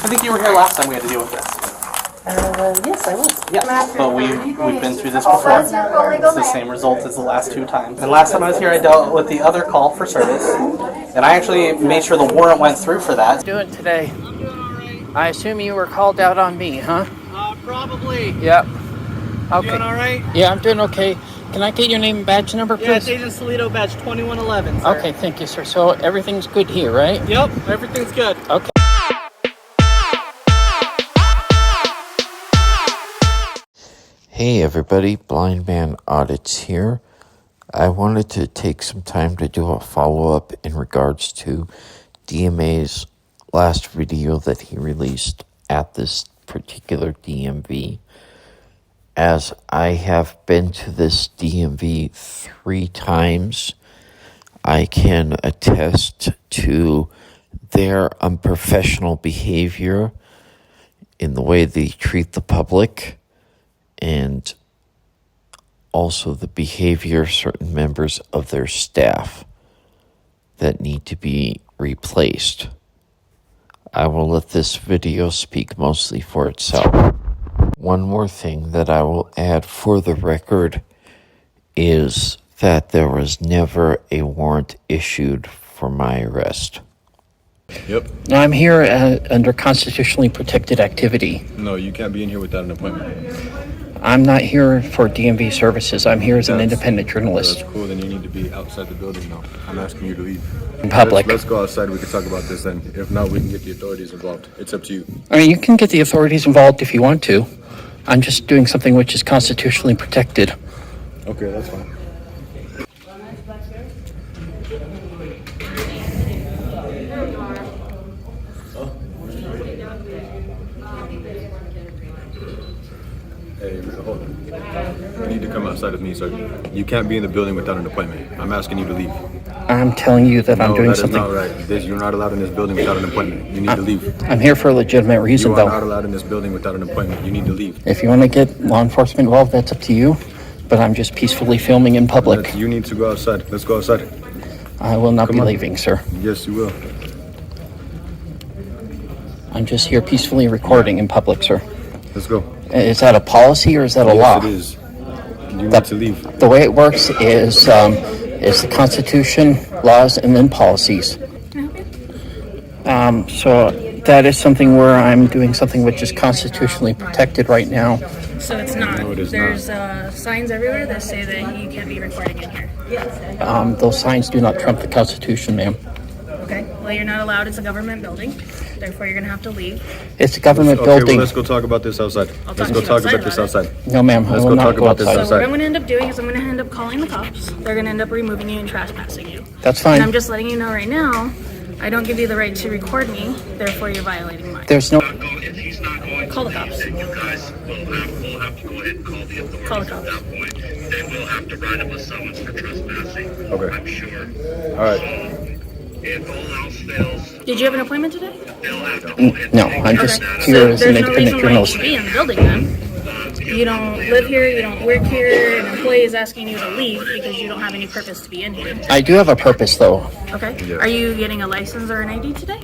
I think you were here last time we had to deal with this. Yes, I was. Yeah, but we've been through this before. It's the same result as the last 2 times. And last time I was here, I dealt with the other call for service, and I actually made sure the warrant went through for that. Doing today? I'm doing all right. I assume you were called out on me, huh? Probably. Yep. Okay. Doing all right? Yeah, I'm doing okay. Can I get your name and badge number, please? Yeah, it's Agent Salido, badge 2111, sir. Okay, thank you, sir. So everything's good here, right? Yep, everything's good. Okay. Hey everybody, Blind Man Audits here. I wanted to take some time to do a follow-up in regards to DMA's last video that he released at this particular DMV. As I have been to this DMV 3 times, I can attest to their unprofessional behavior in the way they treat the public, and also the behavior of certain members of their staff that need to be replaced. I will let this video speak mostly for itself. One more thing that I will add for the record is that there was never a warrant issued for my arrest. Yep. I'm here under constitutionally protected activity. No, you can't be in here without an appointment. I'm not here for DMV services. I'm here as an independent journalist. That's cool. Then you need to be outside the building now. I'm asking you to leave. In public. Let's go outside. We can talk about this then. If not, we can get the authorities involved. It's up to you. I mean, you can get the authorities involved if you want to. I'm just doing something which is constitutionally protected. Okay, that's fine. Hey, hold on. You need to come outside with me, sir. You can't be in the building without an appointment. I'm asking you to leave. I'm telling you that I'm doing something. No, that is not right. You're not allowed in this building without an appointment. You need to leave. I'm here for a legitimate reason, You are though. not allowed in this building without an appointment. You need to leave. If you want to get law enforcement involved, that's up to you. But I'm just peacefully filming in public. You need to go outside. Let's go outside. I will not be leaving, sir. Yes, you will. I'm just here peacefully recording in public, sir. Let's go. Is that a policy or is that a law? Yes, it is. You need to leave. The way it works is the Constitution, laws, and then policies. So that is something where I'm doing something which is constitutionally protected right now. So it's not. No, it is There's not. Signs everywhere that say that you can't be recording in here. Those signs do not trump the Constitution, ma'am. Okay. Well, you're not allowed. It's a government building. Therefore, you're going to have to leave. It's a government Okay, building. well, let's go talk about this outside. Let's go talk about this outside. No, ma'am. I Let's will go not talk go about this outside. So what outside. I'm going to end up doing is I'm going to end up calling the cops. They're going to end up removing you and trespassing you. That's And I'm fine. just letting you know right now, I don't give you the right to record me. Therefore, you're violating mine. There's no... If he's not going Call the to, cops. then you guys will have to go ahead and call the authorities Call the cops. at that point. They will have to write him a summons for trespassing. Okay. I'm sure. All right. If all else fails, Did you have an appointment today? they'll have to go ahead and No, take I'm care just of that. here So as an there's no independent reason why you journalist. should be in the building then. You don't live here, you don't work here, an employee is asking you to leave because you don't have any purpose to be in here. I do have a purpose, though. Okay. Yeah. Are you getting a license or an ID today?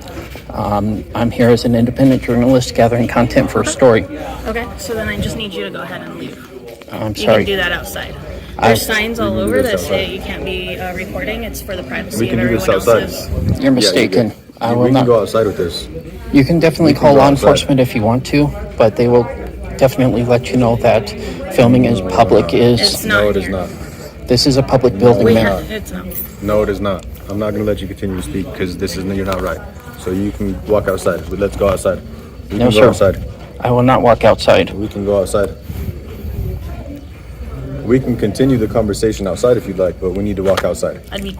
I'm here as an independent journalist gathering content for a story. Okay. So then I just need you to go ahead and leave. I'm You sorry. can do that outside. I- There's signs all can do over this that say outside. you can't be recording. It's for the privacy We of can do this everyone outside. else's. You're mistaken. I will We can not... go outside with this. You can definitely can call go law outside. enforcement if you want to, but they will definitely let you know that filming in public It's is... not No, it is here. not. This is a public building, We ma'am. have, it's not. No, it is not. I'm not going to let you continue to speak because you're not right. So you can walk outside. But let's go outside. We No, can sir. go outside. I will not walk outside. We can go outside. We can continue the conversation outside if you'd like, but we need to walk outside. I'd be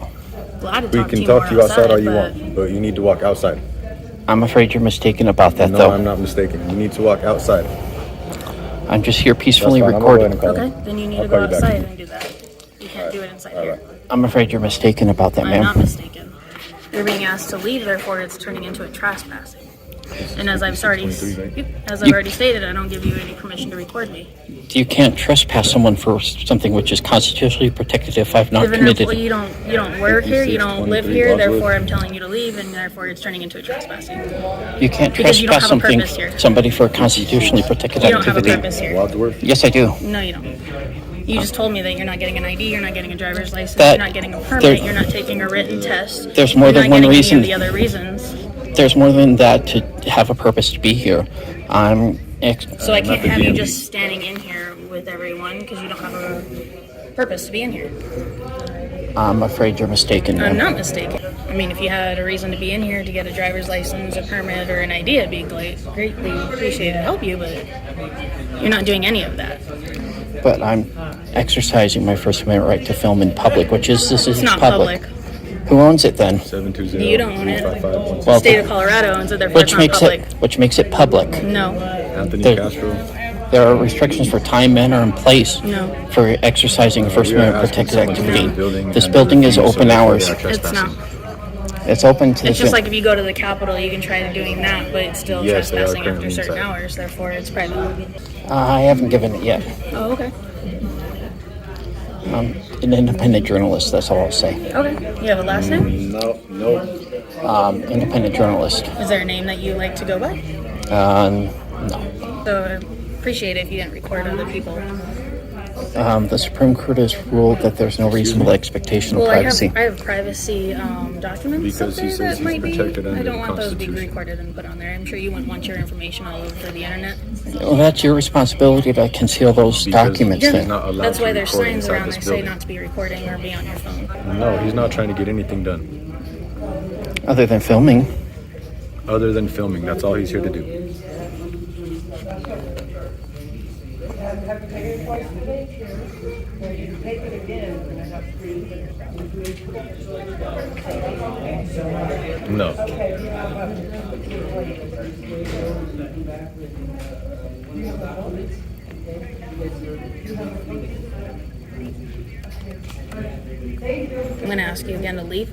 glad to We talk to can you talk more to you outside all you but want, but you need to walk outside. I'm afraid you're mistaken about that, No, though. I'm not mistaken. You need to walk outside. I'm just here peacefully That's fine. I'm gonna go ahead recording. and call Okay, him. then you need I'll to call go you back. outside and do that. You can't do it inside here. I'm afraid you're mistaken about that, I'm not ma'am. mistaken. You're being asked to leave, therefore it's turning into a trespassing. And as I've already, 23, right? as I've already stated, I don't give you any permission to record me. You can't trespass someone for something which is constitutionally protected if I've not If an committed. employee, you don't work here, you don't live 56, here, 23 therefore Wadsworth. I'm telling you to leave, and therefore it's turning into a trespassing. You can't Because you don't trespass have a purpose here. somebody for a constitutionally protected You don't have a activity. purpose here. Wadsworth? Yes, I do. No, you don't. You just told me that you're not getting an ID, you're not getting a driver's license, That- you're not getting a permit, there- you're not taking a written test. There's more you're than not one getting reason. Any of the other reasons. There's more than that to have a purpose to be here. So I can't the have you DMV. just standing in here with everyone because you don't have a purpose to be in here. I'm afraid you're mistaken, I'm ma'am. not mistaken. I mean, if you had a reason to be in here to get a driver's license, a permit, or an ID, I'd be greatly appreciated to help you, but you're not doing any of that. But I'm exercising my First Amendment right to film in public, which is this is It's not public. public. Who owns it then? 720 You don't own it. 355 Well, State of Colorado owns it, therefore it's not public. Which makes it public. No, Anthony There- Castro. There are restrictions for time, manner, and place No. for exercising First We are Amendment asking protected someone to activity. leave the building This and building is refuse, so open therefore hours. they are it's trespassing. not. It's open to the. It's just like if you go to the Capitol, you can try doing that, but it's still Yes, they are trespassing after currently certain inside. hours, therefore it's private. I haven't given it yet. Oh, okay. I'm an independent journalist. That's all I'll say. Okay. You have a last name? No. Independent journalist. Is there a name that you like to go by? No. So I appreciate it if you didn't record other people. The Supreme Court has ruled that there's no reasonable expectation of Well, privacy. I have privacy documents up Because he there says that he's might be. protected under I don't the want those to be Constitution. recorded and put on there. I'm sure you wouldn't want your information all over the internet. Well, that's your responsibility to conceal those Because documents. he's Then. not allowed That's to why there's record signs inside around this that say building. not to be recording or be on your phone. No, he's not trying to get anything done. Other than filming. Other than filming, that's all he's here to do. No. I'm going to ask you again to leave.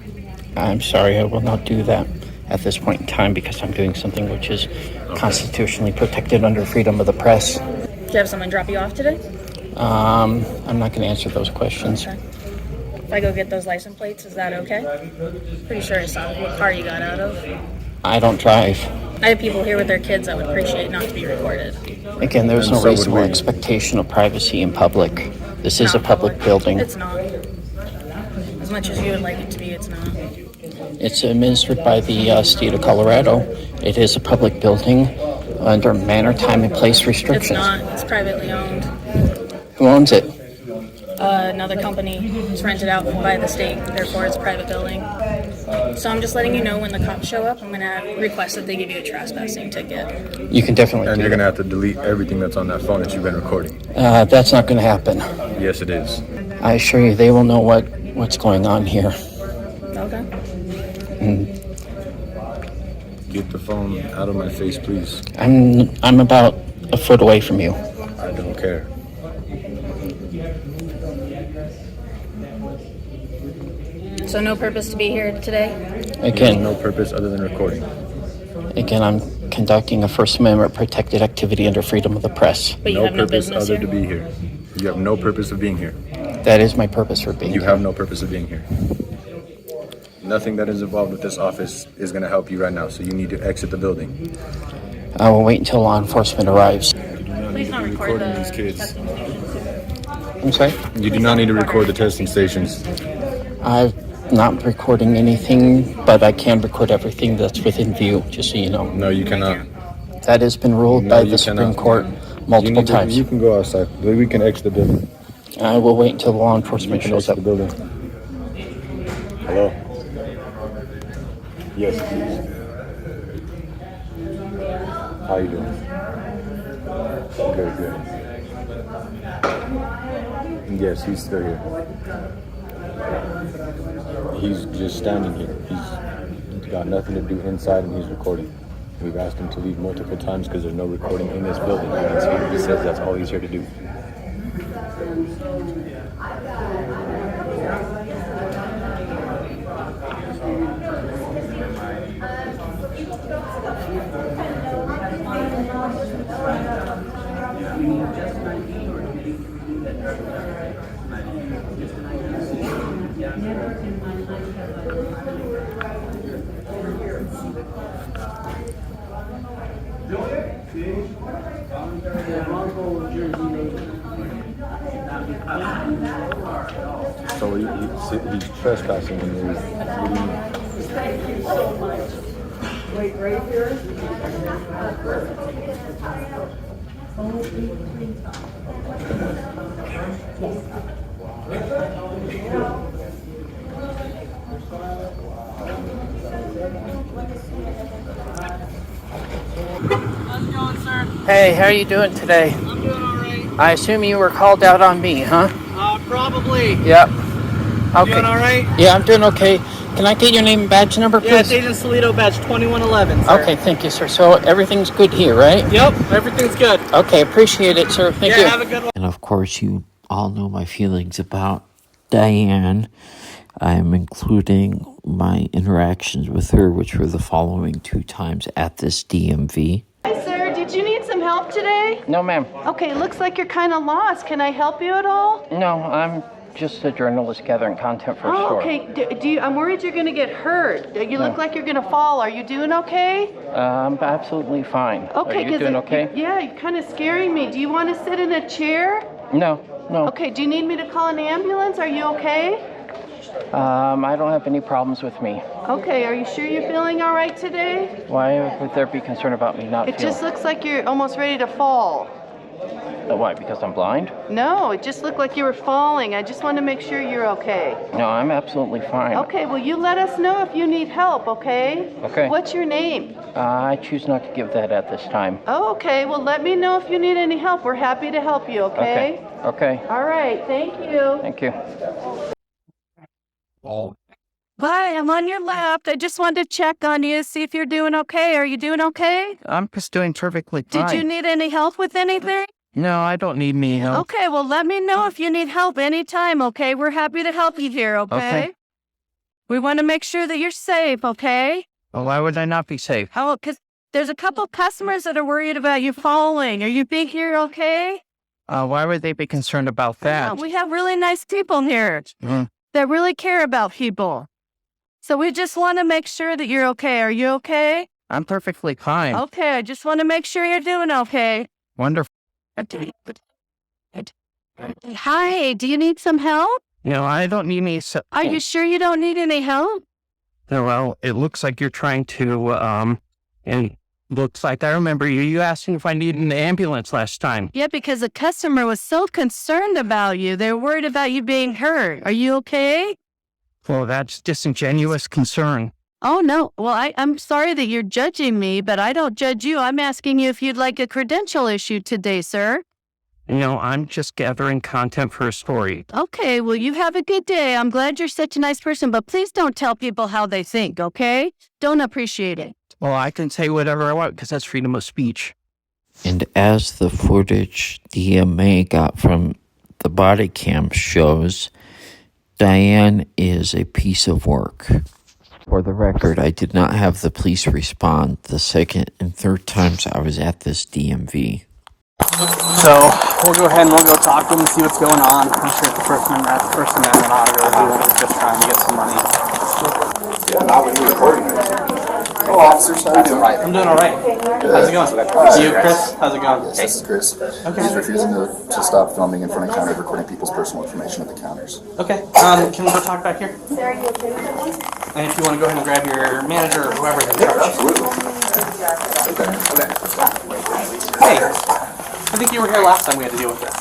I'm sorry, I will not do that at this point in time because I'm doing something which is constitutionally protected under freedom of the press. Do you have someone drop you off today? I'm not going to answer those questions. Okay. If I go get those license plates, is that okay? Pretty sure I saw what car you got out of. I don't drive. I have people here with their kids that would appreciate not to be recorded. Again, there's And no so would reasonable we. expectation of privacy in public. This is a Not public building. It's not. As much as you would like it to be, it's not. It's administered by the state of Colorado. It is a public building under manner, time, and place It's restrictions. not. It's privately owned. Who owns it? Another company is rented out by the state, therefore it's a private building. So I'm just letting you know when the cops show up, I'm going to request that they give you a trespassing ticket. You can definitely And do you're going to that. have to delete everything that's on that phone that you've been recording. That's not going to happen. Yes, it is. I assure you, they will know what's going on here. Okay. Get the phone out of my face, please. I'm about a foot away from you. I don't care. So no purpose to be here today? There's Again, no purpose other than recording. I'm conducting a First Amendment protected activity under freedom of the press. But you No have no purpose business other here? to be here. You have no purpose of being here. That is my purpose for being You here. have no purpose of being here. Nothing that is involved with this office is going to help you right now, so you need to exit the building. I will wait until law enforcement arrives. Please don't record the testing stations. I'm sorry? You do not need to record the testing stations. I'm not recording anything, but I can record everything that's within view, just so you know. No, you cannot. That has been ruled No, by you the Supreme cannot. Court You multiple need to- times. You can go outside. We can exit the building. I will wait until law You enforcement can shows exit up. the building. Hello? Yes. How you doing? Good, good. Yes, he's still here. He's just standing here. He's got nothing to do inside and he's recording. We've asked him to leave multiple times because there's no recording in this building. He says that's all he's here to do. So he's trespassing and what do you mean? Wait, right here. How's it going, sir? Hey, how are you doing today? I'm doing alright. I assume you were called out on me, huh? Probably. Yep. Okay. Doing alright? Yeah, I'm doing okay. Can I get your name and badge number, please? Yeah, it's Agent Salido badge 2111, sir. Okay, thank you, sir. So everything's good here, right? Yep, everything's good. Okay, appreciate it, sir. Thank you. Yeah, have a good one. And of course, you all know my feelings about Diane. I'm including my interactions with her, which were the following 2 times at this DMV. Hi, sir. Did you need some help today? No, ma'am. Okay, looks like you're kind of lost. Can I help you at all? No, I'm just a journalist gathering content for a Oh, story. okay. Do you, I'm worried you're going to get hurt. You look like you're going to fall. Are you doing okay? I'm absolutely fine. Okay, Are you doing okay? Yeah, you're kind of scaring me. Do you want to sit in a chair? No. Okay, do you need me to call an ambulance? Are you okay? I don't have any problems with me. Okay, are you sure you're feeling all right today? Why would there be concern about me not It feeling? just looks like you're almost ready to fall. Why? Because I'm blind? No, it just looked like you were falling. I just want to make sure you're okay. No, I'm absolutely fine. Okay, well, you let us know if you need help, okay? Okay. What's your name? I choose not to give that at this time. Oh, okay. Well, let me know if you need any help. We're happy to help you, okay? Okay. All right. Thank you. Thank you. Hi, I'm on your left. I just wanted to check on you, see if you're doing okay. Are you doing okay? I'm just doing perfectly fine. Did you need any help with anything? No, I don't need any help. Okay, well, let me know if you need help anytime, okay? We're happy to help you here, okay? Okay. We want to make sure that you're safe, okay? Well, why would I not be safe? Oh, because there's a couple customers that are worried about you falling. Are you think you're okay? Why would they be concerned about that? We have really nice people here that really care about people. So we just want to make sure that you're okay. Are you okay? I'm perfectly fine. Okay, I just want to make sure you're doing okay. Wonderful. Hi, do you need some help? No, I don't need any... Are you sure you don't need any help? Well, it looks like you're trying to, and looks like I remember you asking if I needed an ambulance last time. Yeah, because the customer was so concerned about you. They're worried about you being hurt. Are you okay? Well, that's disingenuous concern. Oh, no. Well, I'm sorry that you're judging me, but I don't judge you. I'm asking you if you'd like a credential issued today, sir. You know, I'm just gathering content for a story. Okay, well, you have a good day. I'm glad you're such a nice person, but please don't tell people how they think, okay? Don't appreciate it. Well, I can say whatever I want because that's freedom of speech. And as the footage DMA got from the body cam shows, Diane is a piece of work. For the record, I did not have the police respond the second and third times I was at this DMV. So we'll go ahead and we'll go talk to them and see what's going on. I'm sure the First Amendment auditor is just trying to get some money. Yeah, not when you're recording it. Oh, officers, how you doing? I'm doing all right. How's it going? You, Chris? How's it going? Yes, this is Chris. Okay. He's refusing to stop filming in front of counter, recording people's personal information at the counters. Okay. Can we go talk back here? And if you want to go ahead and grab your manager or whoever's in charge. Absolutely. Hey, I think you were here last time we had to deal with this.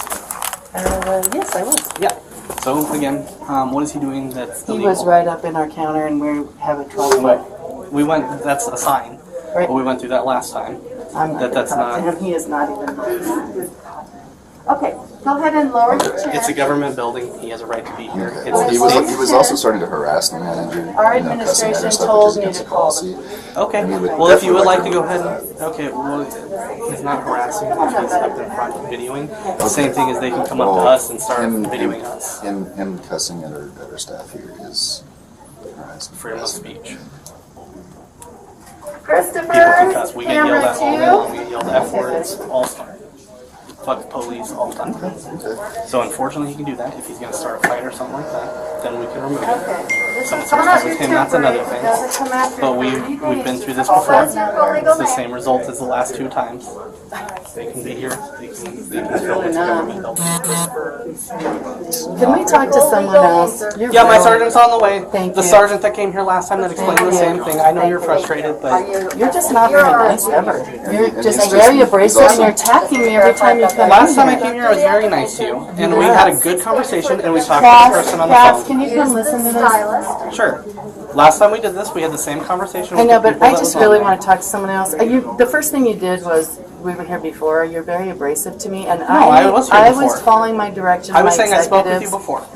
Yes, I was. Yeah. So again, what is he doing that's He illegal? was right up in our counter, and we're having trouble. We went. That's a sign. Right. But we went through that last time. I'm not That's gonna talk to not. him. He is not even. Okay, go ahead and lower your chair. It's a government building. He has a right to be here. He It's was also starting to harass the manager. Our cussing at her administration and stuff, told which is me against to the call policy. okay. And we would Well, if you would like definitely to go ahead and okay, well, he's not harassing. He's up in front videoing. The same thing is they can come up to us and start videoing us. Him cussing at our staff here is harassment. Freedom of speech. Christopher, People can cuss. We get yelled camera at all day long. We 2. get yelled at F words all the time. Fuck the police all the time. So unfortunately, he can do that. If he's going to start a fight or something like that, then we can remove him. Someone starts with him, that's another thing. But we've been through this before. It's the same result as the last 2 times. They can be here. They can film it together. Can we talk to someone else? Yeah, my sergeant's on the way. Thank the you. sergeant that came here last time that explained the same thing. I know you're frustrated, but You're just not very nice ever. You're just very abrasive and you're attacking me every time you come last in time I here. came here, I was very nice to you, and we had a good conversation, and we talked to the person on the Cass, phone. can you come listen to this? Sure. Last time we did this, we had the same conversation. I with know, the but people I that just was on really there. want to talk to someone else. The first thing you did was, we were here before, you're very abrasive to me, and I was here I before. was following my direction. I was my saying I spoke with you executives, before.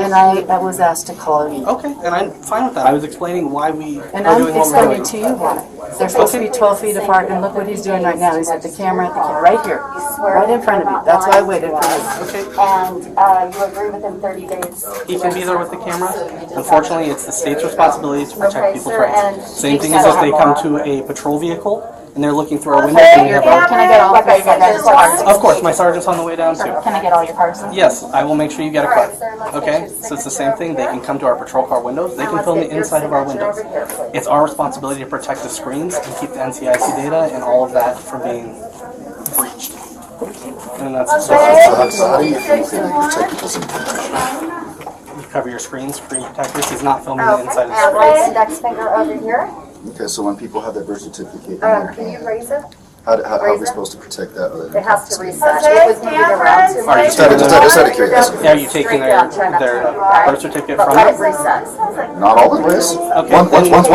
And I was asked to call you. Okay, and I'm fine with that. I was explaining why we And are I'm doing what we're explaining doing. to you why. They're supposed to be 12 feet apart, and look what he's doing right now. He's at the camera, right here, right in front of you. That's why I waited for you. Okay. And you agree within 30 days. He can be there with the camera. Unfortunately, it's the state's responsibility to protect people's sir, rights. and Same thing as if they come to a patrol vehicle and they're looking through our windows and we have Can our... I get all of this? Of course, my sergeant's on the way down too. Can I get all your cards? Yes, I will make sure you get a car. Okay? So it's the same thing. They can come to our patrol car windows. They can film the inside of our windows. It's our responsibility to protect the screens and keep the NCIC data and all of that from being breached. And that's So how do you protect people's information? you cover your screens, screen protectors. He's not filming the inside of the And screens. raise index finger over here. Okay, so when people have their birth certificate in there, Can you raise it? how are we supposed to protect that other than It has to reset. It was moving around too Are you much. Just out of curiosity. Yeah, are you taking their birth certificate But from let it them? reset. Not always. Okay,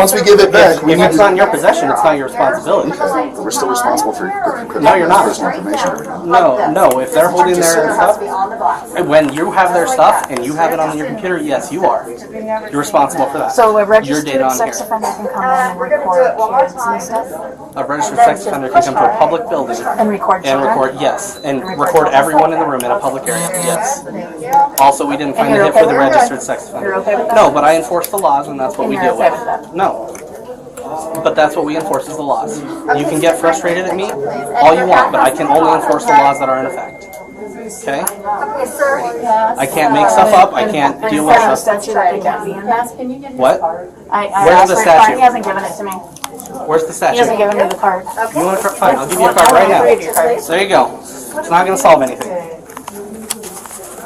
Once we give it back, If it's not in your possession, it's not your responsibility. Okay, but we're still responsible for No, you're not. personal information. Are we not? No, if they're holding their It has stuff, to be on the glass. when you have their stuff and you have it on your computer, yes, you are. You're responsible for that. So a Your registered data on sex here. offender can come in and We're going to do it record one more kids time. and stuff? A registered sex offender can come to a public building And record and children? record, yes, and record everyone in the room in a public area, yes. Also, we didn't find a hit for the registered sex offender. You're okay with that? No, but I enforce the laws and that's what we you're deal okay with. with that? No. But that's what we enforce is the laws. You can get frustrated at me all you want, but I can only enforce the laws that are in effect. Okay? Okay, sir. I can't make stuff up, I can't deal with stuff. Statute that they can't be in that? Can you give me What? I Where's asked the for a card. statute? He hasn't given it to me. Where's the He statute? hasn't given me the card. You want a card? Fine, I'll give you a card right now. There you go. It's not going to solve anything.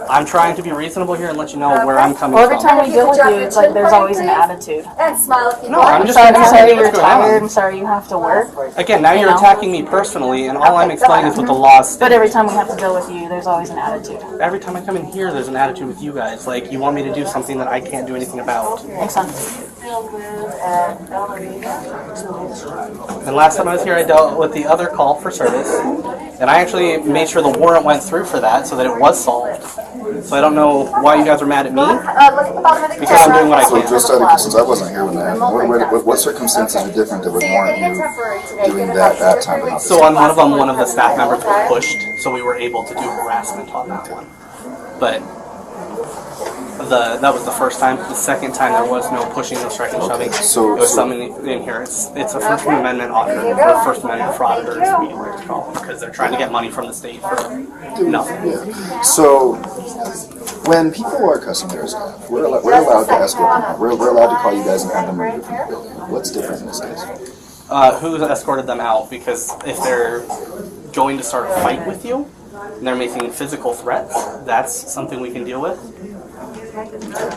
I'm trying to be reasonable here and let you know where I'm coming Well, every from. time we deal with you, it's like there's always an attitude. And smile if you No, want. I'm just I'm trying to sorry tell you you're what's going tired. on. I'm sorry you have to work. Again, now you're know? attacking me personally, and all I'm explaining is what the laws state. But every time we have to deal with you, there's always an attitude. Every time I come in here, there's an attitude with you guys. Like, you want me to do something that I can't do anything about. Makes sense. And last time I was here, I dealt with the other call for service. And I actually made sure the warrant went through for that so that it was solved. So I don't know why you guys are mad at me, Look at the bottom of the because I'm doing what I So can. just since I wasn't here when that happened, what circumstances are different that would warrant you doing that time but not this So on one of them, one of the staff members was pushed, so we were able to do harassment on that one. But that was the first time. The second time there was no pushing, no striking, shoving. So- It was something in here. It's a First Amendment auditor, or First Amendment frauditors, we like to call them, because they're trying to get money from the state for nothing. Yeah. So when people are cussing their staff, we're allowed to escort them out. We're allowed to call you guys and have them removed from the building. What's different in this case? Who escorted them out? Because if they're going to start a fight with you, and they're making physical threats, that's something we can deal with.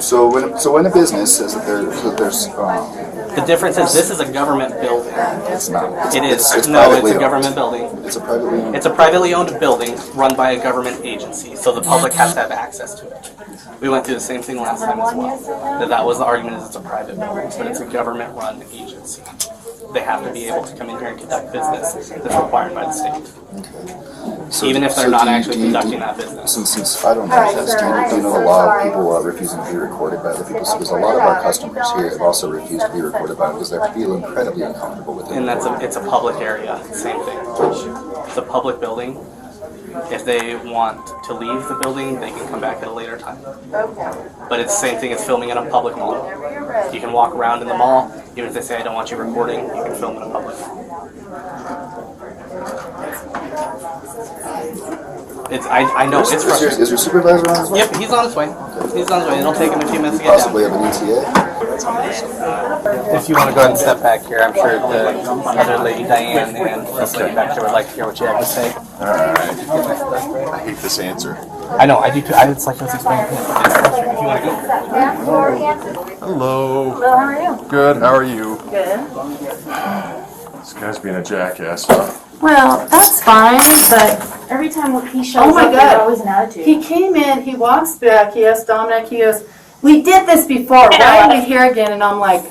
So when a business says that there's The difference is this is a government building. it's not. It is. It's No, it's privately a owned. government building. It's a privately owned. It's a privately owned building run by a government agency, so the public has to have access to it. We went through the same thing last time as well. That was the argument is it's a private building, but it's a government-run agency. They have to be able to come in here and conduct business that's required by the state, So, even if they're so not do you- actually do you- conducting that business. Since I don't know this, do you know the law of people refusing to be recorded by other people? Because a lot of our customers here have also refused to be recorded by because they feel incredibly uncomfortable with it. And it's a public area, same thing. It's a public building. If they want to leave the building, they can come back at a later time. Okay. But it's the same thing as filming in a public mall. You can walk around in the mall, even if they say I don't want you recording, you can film in a public mall. I know it's frustrating. Is your supervisor on his way? Yep, he's on his way. He's on his way. It'll take him a few minutes to get Possibly down. have an ETA? If you want to go ahead and step back here, I'm sure the other lady, Diane, and this lady back there would like to hear what you have to say. Alright. I hate this answer. I know, I do too. It's like I was explaining to him. It's frustrating. If you want to go. Hello. Hello, how are you? Good, how are you? Good. This guy's being a jackass. Well, that's fine, but Every time he shows oh my up, there's God, always an attitude. he came in, he walks back, he asks Dominic, he goes, we did this before, why are we here again? And I'm like,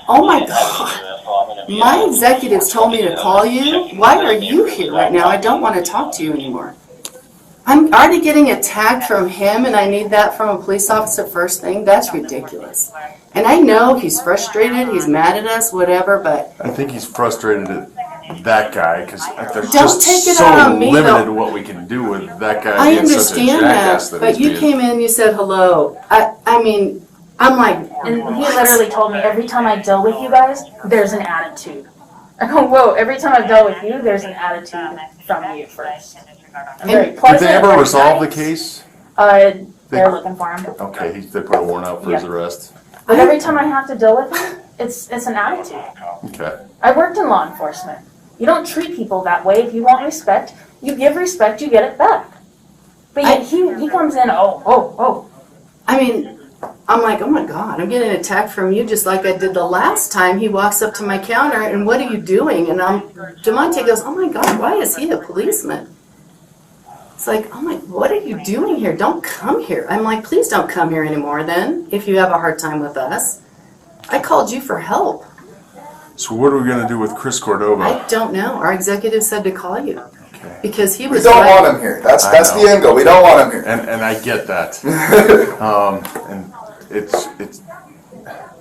oh my God, my executives told me to call you, why are you here right now? I don't want to talk to you anymore. I'm already getting attacked from him and I need that from a police officer first thing, that's ridiculous. And I know he's frustrated, he's mad at us, whatever, but I think he's frustrated at that guy because there's don't just take it so out on me, limited though. what we can do with that guy I being such a understand jackass that, that but he's you being. came in, you said hello. I mean, I'm like, And he literally told me, every time I deal with you guys, there's an attitude. I go, whoa, every time I've dealt with you, there's an attitude from you first. I'm very Did pleasant, they ever very resolve the nice. case? They're looking for him. Okay, they put a warrant out for his Yeah. arrest. But every time I have to deal with him, it's an attitude. Okay. I worked in law enforcement. You don't treat people that way. If you want respect, you give respect, you get it back. But yet he comes in, oh. I mean, I'm like, oh my God, I'm getting attacked from you just like I did the last time. He walks up to my counter and what are you doing? And Demonte goes, oh my God, why is he a policeman? It's like, oh my, what are you doing here? Don't come here. I'm like, please don't come here anymore then, if you have a hard time with us. I called you for help. So what are we going to do with Chris Cordova? I don't know. Our executive said to call you. Okay. Because he We was don't right. want him here. That's the end goal. We don't want him here. And I get that. And it's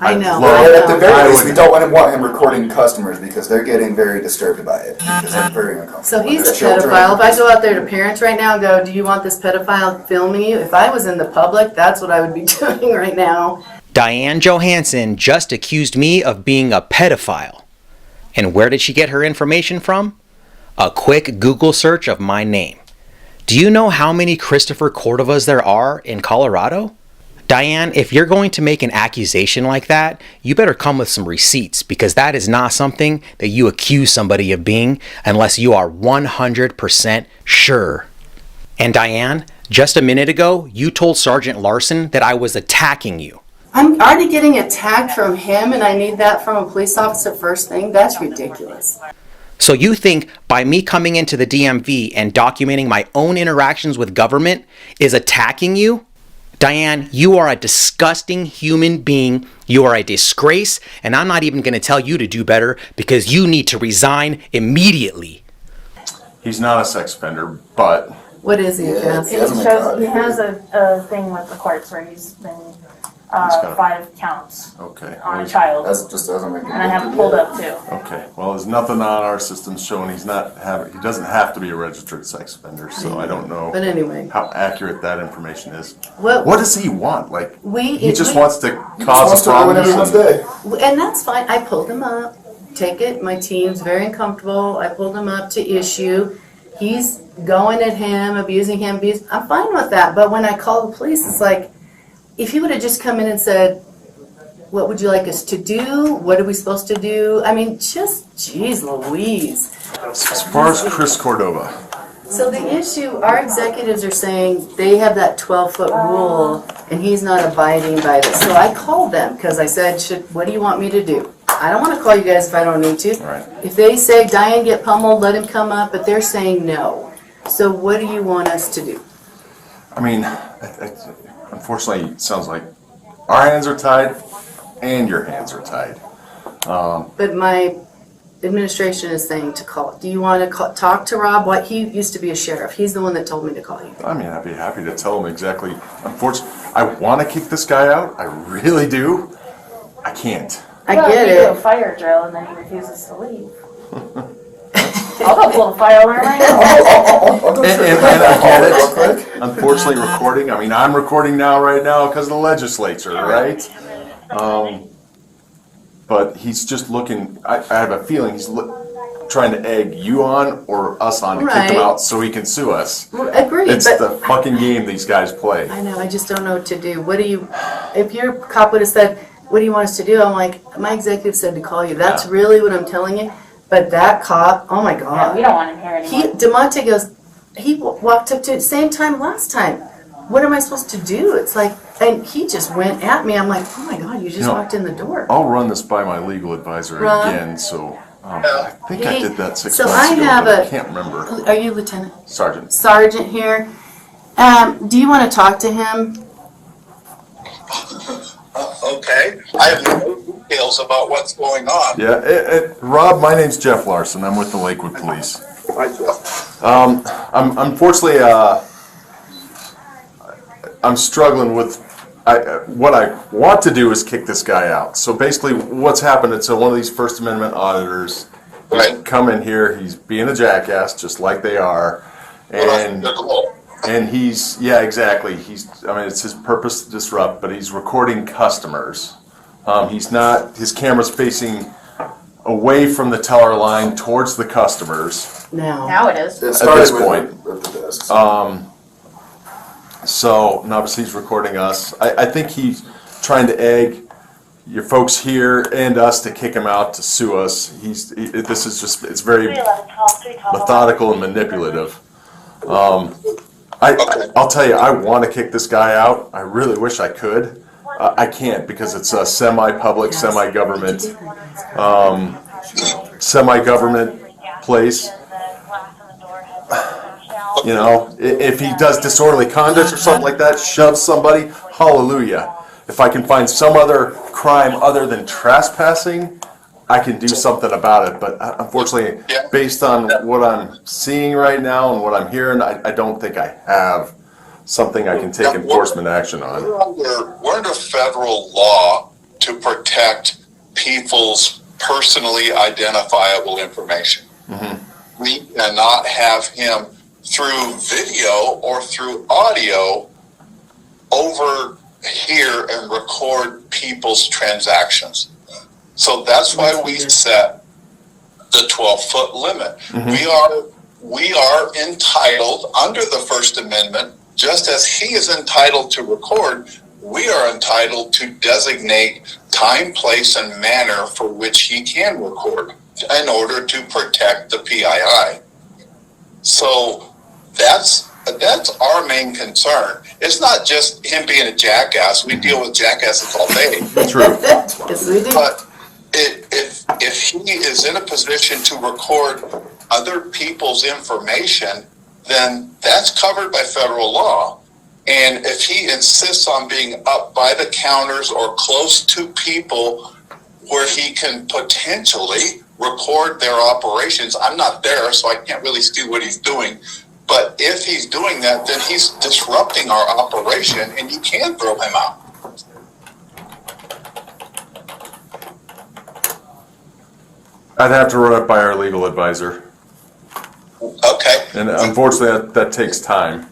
I know. Well, at the very I least, would- we don't want him recording customers because they're getting very disturbed by it. Because they're very uncomfortable. So he's a There's children. pedophile. If I go out there to parents right now and go, do you want this pedophile filming you? If I was in the public, that's what I would be doing right now. Diane Johansson just accused me of being a pedophile. And where did she get her information from? A quick Google search of my name. Do you know how many Christopher Cordovas there are in Colorado? Diane, if you're going to make an accusation like that, you better come with some receipts because that is not something that you accuse somebody of being unless you are 100% sure. And Diane, just a minute ago, you told Sergeant Larson that I was attacking you. I'm already getting attacked from him and I need that from a police officer first thing. That's ridiculous. So you think by me coming into the DMV and documenting my own interactions with government is attacking you? Diane, you are a disgusting human being. You are a disgrace, and I'm not even going to tell you to do better because you need to resign immediately. He's not a sex offender, but What is he, Cass? He has a thing with the courts where he's been 5 counts okay. on a child. That just doesn't make any And I have it pulled up too. Okay. Well, there's nothing on our system showing he doesn't have to be a registered sex offender, so I don't know But anyway. how accurate that information is. What does he want? Like he just we- wants to Just cause wants a to ruin problem. everyone's day. And that's fine. I pulled him up. Take it. My team's very uncomfortable. I pulled him up to issue. He's going at him, abusing him. I'm fine with that. But when I call the police, it's like, if he would have just come in and said, what would you like us to do? What are we supposed to do? I mean, just, geez Louise. As far as Chris Cordova, So the issue, our executives are saying they have that 12-foot rule and he's not abiding by this. So I called them because I said, what do you want me to do? I don't want to call you guys if I don't need to. Right. If they say, Diane, get pummeled, let him come up, but they're saying no. So what do you want us to do? I mean, unfortunately, it sounds like our hands are tied and your hands are tied. But my administration is saying to call. Do you want to talk to Rob? He used to be a sheriff. He's the one that told me to call you. I mean, I'd be happy to tell him exactly. Unfortunately, I want to kick this guy out. I really do. I can't. I Well, get you do a it. fire drill and then he refuses to leave. I'll go pull the fire alarm right now. And I get it. Unfortunately, recording. I mean, I'm recording right now because of the legislature, right? But he's just looking. I have a feeling he's trying to egg you on or us on to kick him out so he can sue us. Agreed. It's the fucking game these guys play. I know. I just don't know what to do. What do you? If your cop would have said, "What do you want us to do?" I'm like, my executive said to call you. That's really what I'm telling you. But that cop, oh my God. We don't want him here anymore. DeMonte goes, he walked up to it same time last time. What am I supposed to do? It's like, and he just went at me. I'm like, oh my God, you just walked in the door. I'll run this by my legal advisor again. So I think I did that 6 months ago. I can't remember. Are you Lieutenant? Sergeant. Sergeant here. Do you want to talk to him? Okay. I have no details about what's going on. Yeah, Rob, my name's Jeff Larson. I'm with the Lakewood Police. Hi, Jeff. I'm unfortunately, I'm struggling with, what I want to do is kick this guy out. So basically what's happened, it's one of these First Amendment auditors. He's come in here, he's being a jackass, just like they are. And he's, yeah, exactly. It's his purpose to disrupt, but he's recording customers. He's not, his camera's facing away from the teller line towards the customers. Now it is. At this point. So, and obviously he's recording us. I think he's trying to egg your folks here and us to kick him out, to sue us. This is just, it's very methodical and manipulative. I'll tell you, I want to kick this guy out. I really wish I could. I can't because it's a semi-public, semi-government place. You know, if he does disorderly conduct or something like that, shoves somebody, hallelujah. If I can find some other crime other than trespassing, I can do something about it. But unfortunately, based on what I'm seeing right now and what I'm hearing, I don't think I have something I can take enforcement action on. We're under federal law to protect people's personally identifiable information. Mm-hmm. We cannot have him through video or through audio over here and record people's transactions. So that's why we set the 12-foot limit. Mm-hmm. We are entitled under the First Amendment, just as he is entitled to record, we are entitled to designate time, place, and manner for which he can record in order to protect the PII. So that's our main concern. It's not just him being a jackass. We deal with jackasses all day. True. Yes, we do. But if he is in a position to record other people's information, then that's covered by federal law. And if he insists on being up by the counters or close to people where he can potentially record their operations, I'm not there, so I can't really see what he's doing. But if he's doing that, then he's disrupting our operation, and you can throw him out. I'd have to run it by our legal advisor. Okay. And unfortunately, that takes time.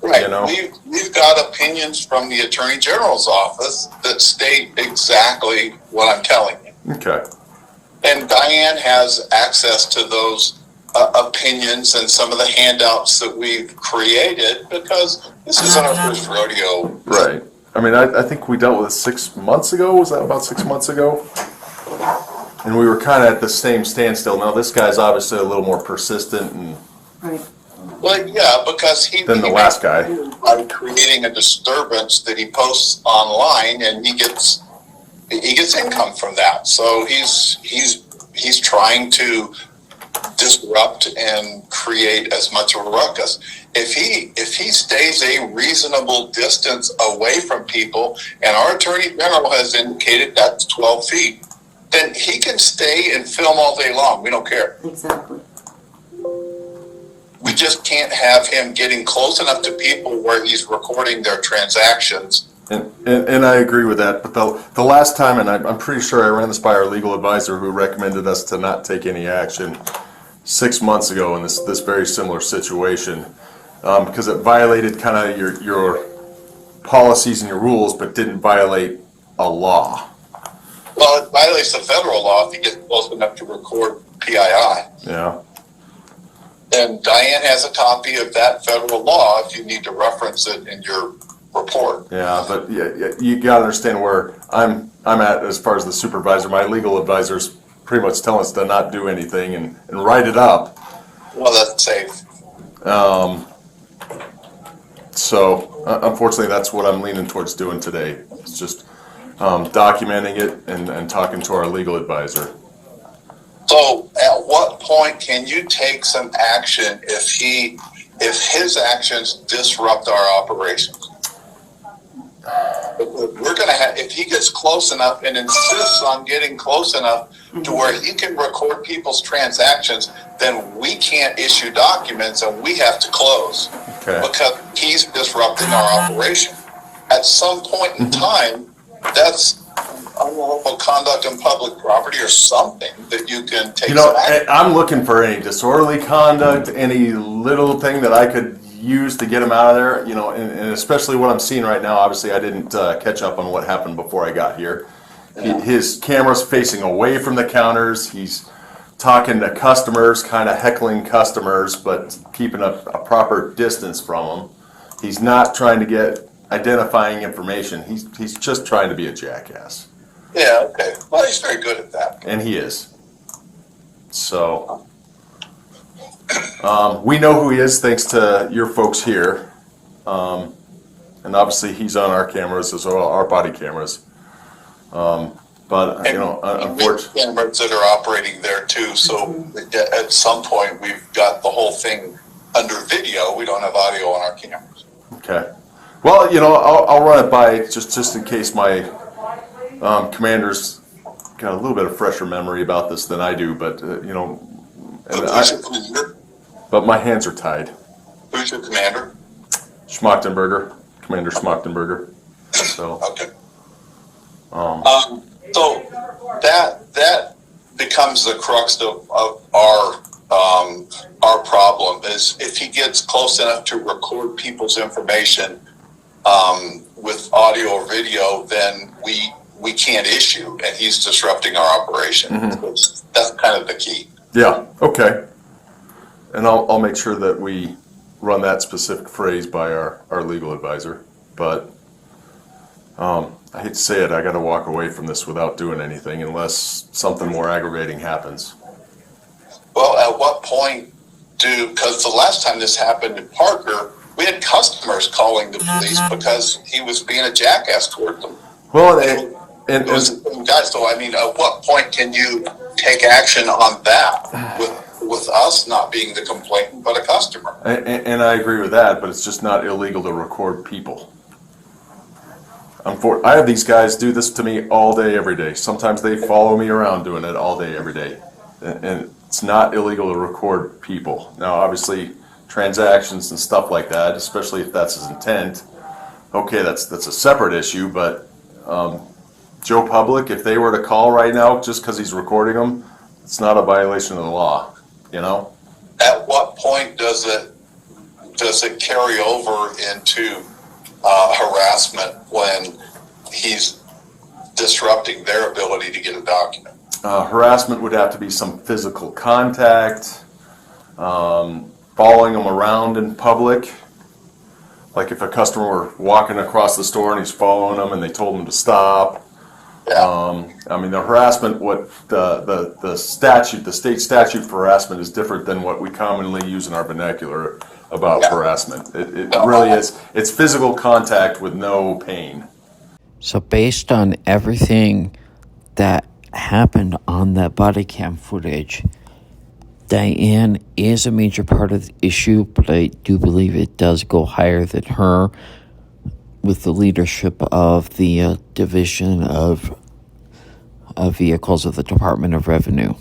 Right. You know? We've got opinions from the Attorney General's office that state exactly what I'm telling you. Okay. And Diane has access to those opinions and some of the handouts that we've created because this isn't our first rodeo. Right. I mean, I think we dealt with it 6 months ago. Was that about 6 months ago? And we were kind of at the same standstill. Now, this guy's obviously a little more persistent and Well, yeah, because than the last guy. By creating a disturbance that he posts online, and he gets income from that. So he's trying to disrupt and create as much of a ruckus. If he stays a reasonable distance away from people, and our Attorney General has indicated that's 12 feet, then he can stay and film all day long. We don't care. Exactly. We just can't have him getting close enough to people where he's recording their transactions. And I agree with that. But the last time, and I'm pretty sure I ran this by our legal advisor who recommended us to not take any action. 6 months ago in this very similar situation, because it violated kind of your policies and your rules, but didn't violate a law. Well, it violates the federal law if you get close enough to record PII. Yeah. And Diane has a copy of that federal law if you need to reference it in your report. Yeah, but you got to understand where I'm at as far as the supervisor. My legal advisor's pretty much telling us to not do anything and write it up. Well, that's safe. So unfortunately, that's what I'm leaning towards doing today. It's just documenting it and talking to our legal advisor. So at what point can you take some action if his actions disrupt our operations? We're going to have, if he gets close enough and insists on getting close enough to where he can record people's transactions, then we can't issue documents and we have to close. Okay. Because he's disrupting our operation. At some point in time, that's unlawful conduct on public property or something that you can take some action. I'm looking for any disorderly conduct, any little thing that I could use to get him out of there, and especially what I'm seeing right now. Obviously, I didn't catch up on what happened before I got here. Yeah. His camera's facing away from the counters. He's talking to customers, kind of heckling customers, but keeping a proper distance from them. He's not trying to get identifying information. He's just trying to be a jackass. Yeah, okay. Well, he's very good at that. And he is. So, we know who he is thanks to your folks here. And obviously he's on our cameras as well, our body cameras. But, unfortunately. Cameras that are operating there too, so at some point we've got the whole thing under video. We don't have audio on our cameras. Okay. Well, I'll run it by just in case my commander's got a little bit of fresher memory about this than I do, but but my hands are tied. Who's your commander? Schmachtenberger, Commander Schmachtenberger. So. Okay. So that becomes the crux of our problem is if he gets close enough to record people's information with audio or video, then we can't issue, and he's disrupting our operation. Mm-hmm. That's kind of the key. Yeah. Okay. And I'll make sure that we run that specific phrase by our legal advisor. But I hate to say it, I got to walk away from this without doing anything unless something more aggravating happens. Well, at what point because the last time this happened in Parker, we had customers calling the police because he was being a jackass toward them. Well, it was guys. So I mean, at what point can you take action on that with us not being the complainant but a customer? And I agree with that, but it's just not illegal to record people. I have these guys do this to me all day, every day. Sometimes they follow me around doing it all day, every day. And it's not illegal to record people. Now, obviously, transactions and stuff like that, especially if that's his intent, okay, that's a separate issue, but Joe Public, if they were to call right now just because he's recording them, it's not a violation of the law, At what point does it carry over into harassment when he's disrupting their ability to get a document? Harassment would have to be some physical contact, following them around in public. Like if a customer were walking across the store and he's following them and they told him to stop. Yeah. The harassment, what the state statute for harassment is different than what we commonly use in our vernacular about harassment. It really is. It's physical contact with no pain. So based on everything that happened on that body cam footage, Diane is a major part of the issue, but I do believe it does go higher than her with the leadership of the Division of Vehicles of the Department of Revenue.